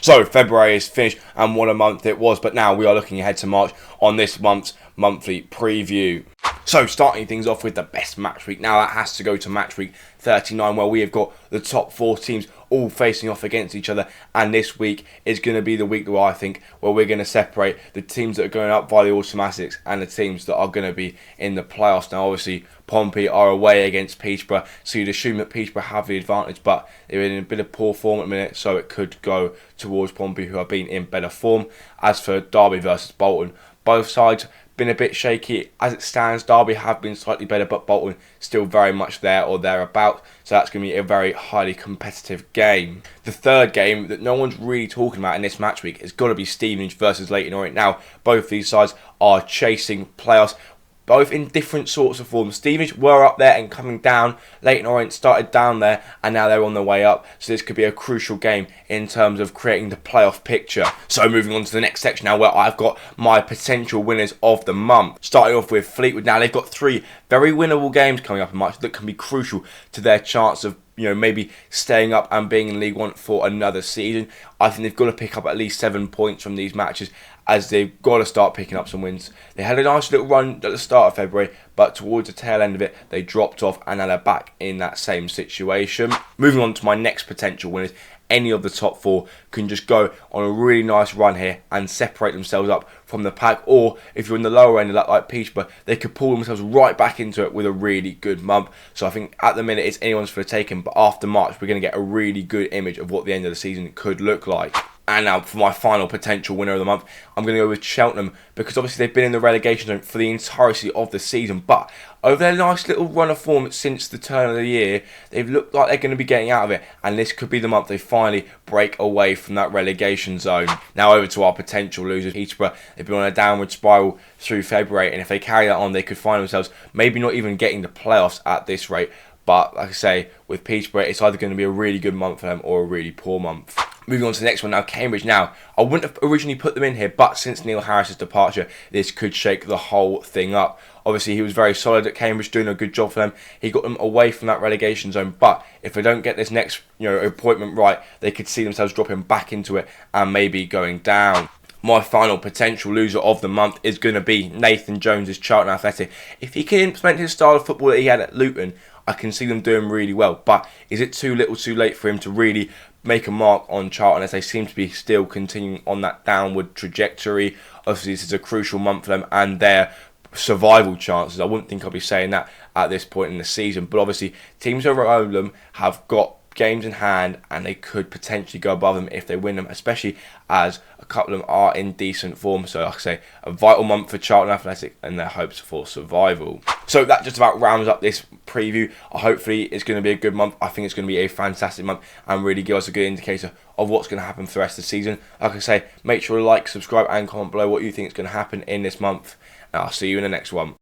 So February is finished, and what a month it was, but now we are looking ahead to March on this month's monthly preview. So starting things off with the best match week. Now that has to go to match week 39, where we have got the top 4 teams all facing off against each other, and this week is going to be the week that I think where we're going to separate the teams that are going up via the automatics and the teams that are going to be in the playoffs. Now obviously Pompey are away against Peterborough, so you'd assume that Peterborough have the advantage, but they're in a bit of poor form at the minute, so it could go towards Pompey, who have been in better form. As for Derby versus Bolton, both sides been a bit shaky. As it stands, Derby have been slightly better, but Bolton still very much there or thereabout, so that's going to be a very highly competitive game. The third game that no one's really talking about in this match week has got to be Stevenage versus Leyton Orient. Now, both these sides are chasing playoffs, both in different sorts of forms. Stevenage were up there and coming down. Leyton Orient started down there and now they're on their way up. So this could be a crucial game in terms of creating the playoff picture. So moving on to the next section now, where I've got my potential winners of the month. Starting off with Fleetwood. Now they've got 3 very winnable games coming up in March that can be crucial to their chance of maybe staying up and being in League One for another season. I think they've got to pick up at least 7 points from these matches, as they've got to start picking up some wins. They had a nice little run at the start of February, but towards the tail end of it, they dropped off and now they're back in that same situation. Moving on to my next potential winners. Any of the top 4 can just go on a really nice run here and separate themselves up from the pack, or if you're in the lower end of that like Peterborough, they could pull themselves right back into it with a really good month. So I think at the minute it's anyone's for the taking, but after March we're going to get a really good image of what the end of the season could look like. And now for my final potential winner of the month, I'm going to go with Cheltenham, because obviously they've been in the relegation zone for the entirety of the season, but over their nice little run of form since the turn of the year, they've looked like they're going to be getting out of it, and this could be the month they finally break away from that relegation zone. Now over to our potential losers. Peterborough, they've been on a downward spiral through February, and if they carry that on, they could find themselves maybe not even getting the playoffs at this rate. But like I say, with Peterborough, it's either going to be a really good month for them or a really poor month. Moving on to the next one now, Cambridge. Now, I wouldn't have originally put them in here, but since Neil Harris's departure, this could shake the whole thing up. Obviously, he was very solid at Cambridge, doing a good job for them. He got them away from that relegation zone, but if they don't get this next appointment right, they could see themselves dropping back into it and maybe going down. My final potential loser of the month is going to be Nathan Jones' Charlton Athletic. If he can implement his style of football that he had at Luton, I can see them doing really well. But is it too little too late for him to really make a mark on Charlton, as they seem to be still continuing on that downward trajectory? Obviously, this is a crucial month for them and their survival chances. I wouldn't think I'll be saying that at this point in the season. But obviously, teams around them have got games in hand and they could potentially go above them if they win them, especially as a couple of them are in decent form. So like I say, a vital month for Charlton Athletic and their hopes for survival. So that just about rounds up this preview. Hopefully it's going to be a good month. I think it's going to be a fantastic month and really give us a good indicator of what's going to happen for the rest of the season. Like I say, make sure to like, subscribe and comment below what you think is going to happen in this month, and I'll see you in the next one.